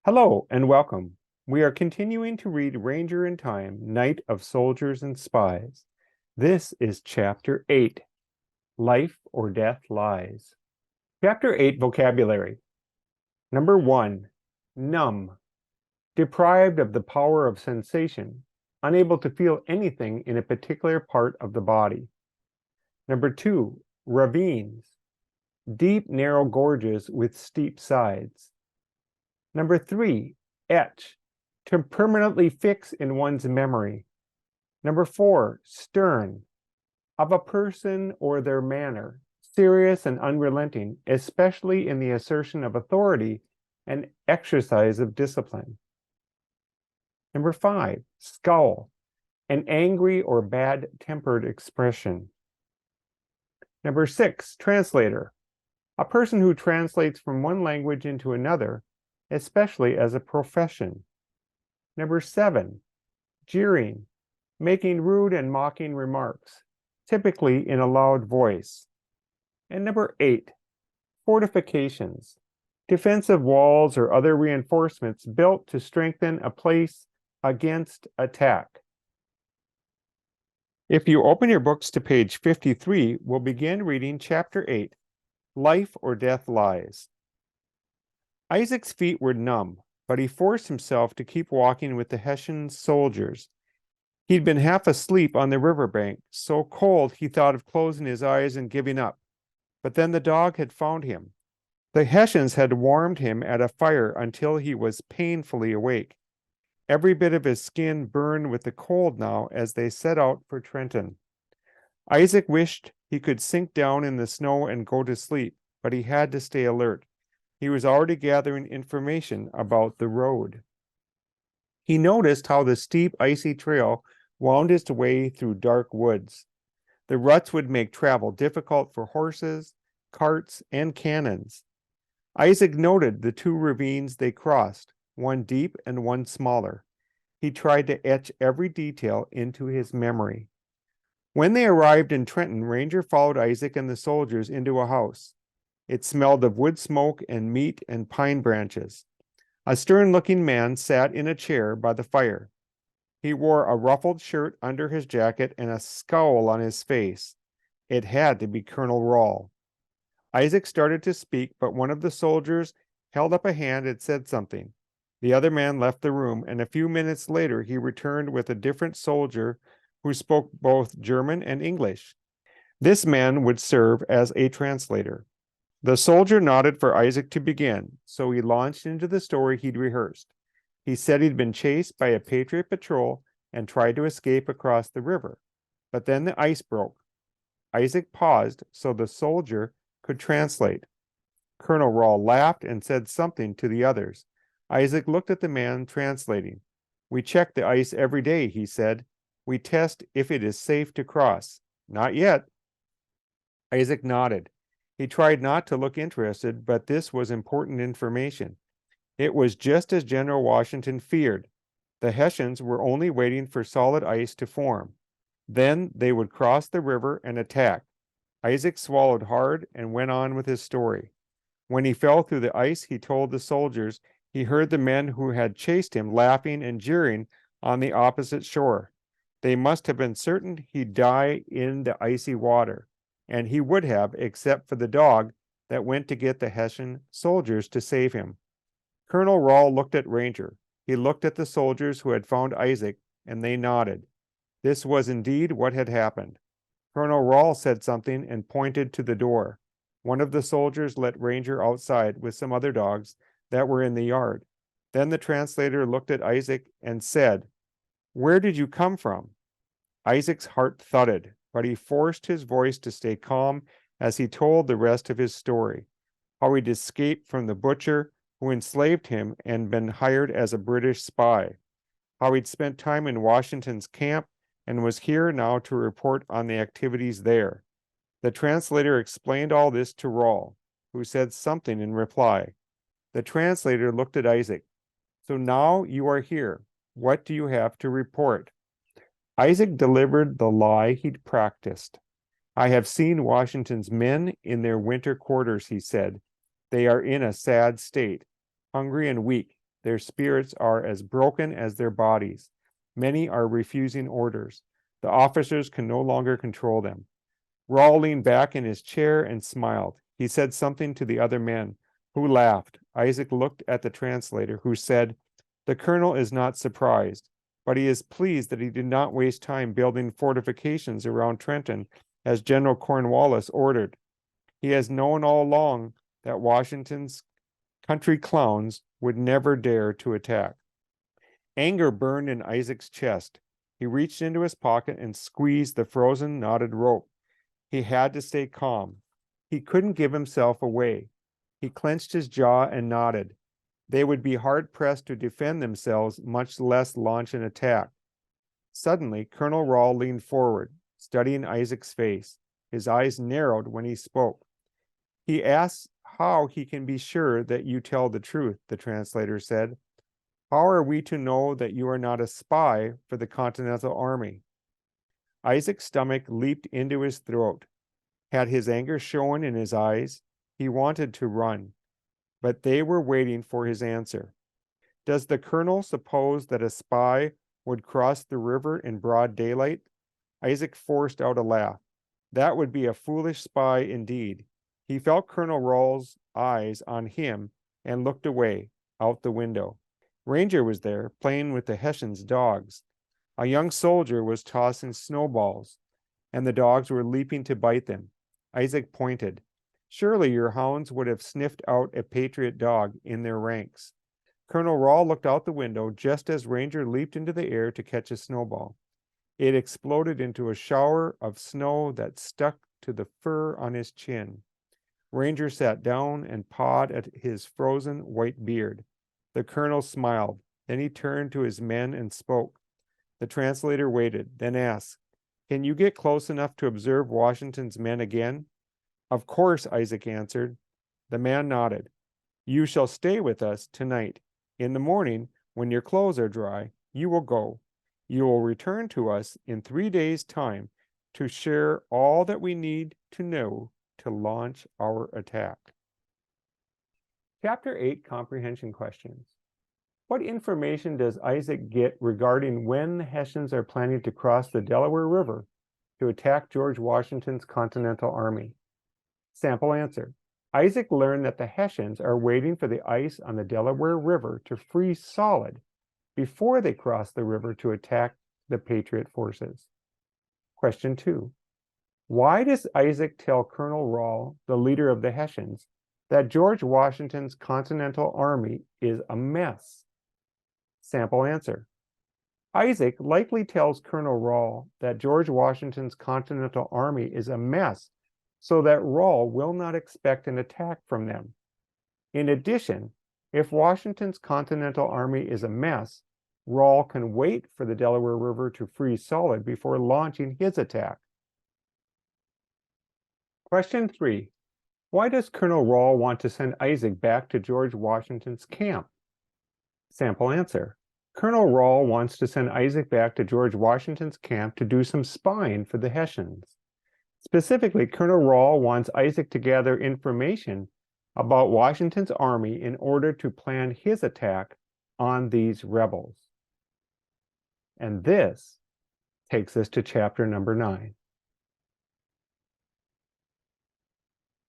Hello and welcome. We are continuing to read Ranger in Time, Night of Soldiers and Spies. This is Chapter 8, Life or Death Lies. Chapter 8 Vocabulary. Number 1, numb, deprived of the power of sensation, unable to feel anything in a particular part of the body. Number 2, ravines, deep, narrow gorges with steep sides. Number 3, etch, to permanently fix in one's memory. Number 4, stern, of a person or their manner, serious and unrelenting, especially in the assertion of authority and exercise of discipline. Number 5, scowl, an angry or bad-tempered expression. Number 6, translator, a person who translates from one language into another, especially as a profession. Number 7, jeering, making rude and mocking remarks, typically in a loud voice. And number 8, fortifications, defensive walls or other reinforcements built to strengthen a place against attack. If you open your books to page 53, we'll begin reading Chapter 8, Life or Death Lies. Isaac's feet were numb, but he forced himself to keep walking with the Hessian soldiers. He'd been half asleep on the riverbank, so cold he thought of closing his eyes and giving up. But then the dog had found him. The Hessians had warmed him at a fire until he was painfully awake. Every bit of his skin burned with the cold now as they set out for Trenton. Isaac wished he could sink down in the snow and go to sleep, but he had to stay alert. He was already gathering information about the road. He noticed how the steep, icy trail wound its way through dark woods. The ruts would make travel difficult for horses, carts, and cannons. Isaac noted the two ravines they crossed, one deep and one smaller. He tried to etch every detail into his memory. When they arrived in Trenton, Ranger followed Isaac and the soldiers into a house. It smelled of wood smoke and meat and pine branches. A stern-looking man sat in a chair by the fire. He wore a ruffled shirt under his jacket and a scowl on his face. It had to be Colonel Rawl. Isaac started to speak, but one of the soldiers held up a hand and said something. The other man left the room, and a few minutes later he returned with a different soldier who spoke both German and English. This man would serve as a translator. The soldier nodded for Isaac to begin, so he launched into the story he'd rehearsed. He said he'd been chased by a Patriot patrol and tried to escape across the river. But then the ice broke. Isaac paused so the soldier could translate. Colonel Rawl laughed and said something to the others. Isaac looked at the man translating. "We check the ice every day," he said. "We test if it is safe to cross." "Not yet." Isaac nodded. He tried not to look interested, but this was important information. It was just as General Washington feared. The Hessians were only waiting for solid ice to form. Then they would cross the river and attack. Isaac swallowed hard and went on with his story. When he fell through the ice, he told the soldiers he heard the men who had chased him laughing and jeering on the opposite shore. They must have been certain he'd die in the icy water. And he would have, except for the dog that went to get the Hessian soldiers to save him. Colonel Rawl looked at Ranger. He looked at the soldiers who had found Isaac, and they nodded. This was indeed what had happened. Colonel Rawl said something and pointed to the door. One of the soldiers let Ranger outside with some other dogs that were in the yard. Then the translator looked at Isaac and said, "Where did you come from?" Isaac's heart thudded, but he forced his voice to stay calm as he told the rest of his story. How he'd escaped from the butcher who enslaved him and been hired as a British spy. How he'd spent time in Washington's camp and was here now to report on the activities there. The translator explained all this to Rawl, who said something in reply. The translator looked at Isaac. "So now you are here. What do you have to report?" Isaac delivered the lie he'd practiced. "I have seen Washington's men in their winter quarters," he said. "They are in a sad state, hungry and weak. Their spirits are as broken as their bodies. Many are refusing orders. The officers can no longer control them. Rawl leaned back in his chair and smiled. He said something to the other men, who laughed. Isaac looked at the translator, who said, "The colonel is not surprised, but he is pleased that he did not waste time building fortifications around Trenton, as General Cornwallis ordered. He has known all along that Washington's country clowns would never dare to attack." Anger burned in Isaac's chest. He reached into his pocket and squeezed the frozen, knotted rope. He had to stay calm. He couldn't give himself away. He clenched his jaw and nodded. They would be hard-pressed to defend themselves, much less launch an attack. Suddenly, Colonel Rawl leaned forward, studying Isaac's face. His eyes narrowed when he spoke. "He asks how he can be sure that you tell the truth," the translator said. "How are we to know that you are not a spy for the Continental Army?" Isaac's stomach leaped into his throat. Had his anger shown in his eyes? He wanted to run, but they were waiting for his answer. "Does the colonel suppose that a spy would cross the river in broad daylight?" Isaac forced out a laugh. "That would be a foolish spy indeed." He felt Colonel Rawl's eyes on him and looked away, out the window. Ranger was there, playing with the Hessians' dogs. A young soldier was tossing snowballs, and the dogs were leaping to bite them. Isaac pointed. "Surely your hounds would have sniffed out a patriot dog in their ranks." Colonel Rawl looked out the window just as Ranger leaped into the air to catch a snowball. It exploded into a shower of snow that stuck to the fur on his chin. Ranger sat down and pawed at his frozen white beard. The colonel smiled. Then he turned to his men and spoke. The translator waited, then asked, "Can you get close enough to observe Washington's men again?" "Of course," Isaac answered. The man nodded. "You shall stay with us tonight. In the morning, when your clothes are dry, you will go. You will return to us in 3 days' time to share all that we need to know to launch our attack." Chapter 8 Comprehension Questions. What information does Isaac get regarding when the Hessians are planning to cross the Delaware River to attack George Washington's Continental Army? Sample answer. Isaac learned that the Hessians are waiting for the ice on the Delaware River to freeze solid before they cross the river to attack the Patriot forces. Question 2. Why does Isaac tell Colonel Rawl, the leader of the Hessians, that George Washington's Continental Army is a mess? Sample answer. Isaac likely tells Colonel Rawl that George Washington's Continental Army is a mess so that Rawl will not expect an attack from them. In addition, if Washington's Continental Army is a mess, Rawl can wait for the Delaware River to freeze solid before launching his attack. Question 3. Why does Colonel Rawl want to send Isaac back to George Washington's camp? Sample answer. Colonel Rawl wants to send Isaac back to George Washington's camp to do some spying for the Hessians. Specifically, Colonel Rawl wants Isaac to gather information about Washington's army in order to plan his attack on these rebels. And this takes us to chapter number 9.